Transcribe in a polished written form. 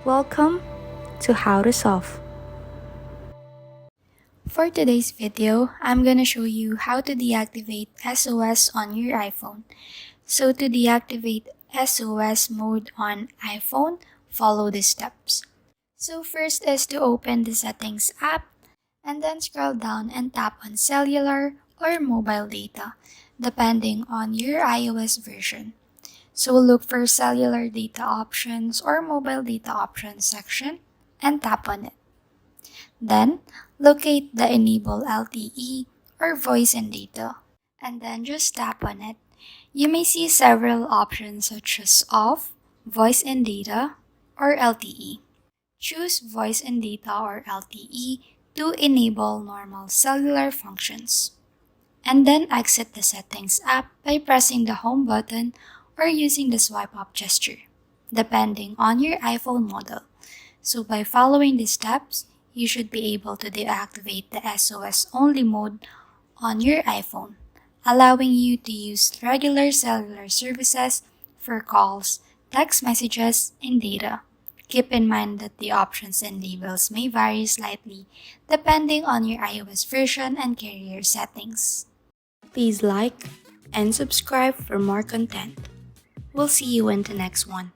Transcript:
Welcome to How to Solve. For today's video, I'm gonna show you how to deactivate SOS on your iPhone. So to deactivate SOS mode on iPhone, follow these steps. So first is to open the Settings app and then scroll down and tap on Cellular or Mobile Data, depending on your iOS version. So look for Cellular Data Options or Mobile Data Options section and tap on it. Then, locate the Enable LTE or Voice and Data, and then just tap on it. You may see several options such as Off, Voice and Data, or LTE. Choose Voice and Data or LTE to enable normal cellular functions. And then exit the Settings app by pressing the Home button or using the swipe up gesture, depending on your iPhone model. So by following these steps, you should be able to deactivate the SOS only mode on your iPhone, allowing you to use regular cellular services for calls, text messages, and data. Keep in mind that the options and labels may vary slightly depending on your iOS version and carrier settings. Please like and subscribe for more content. We'll see you in the next one.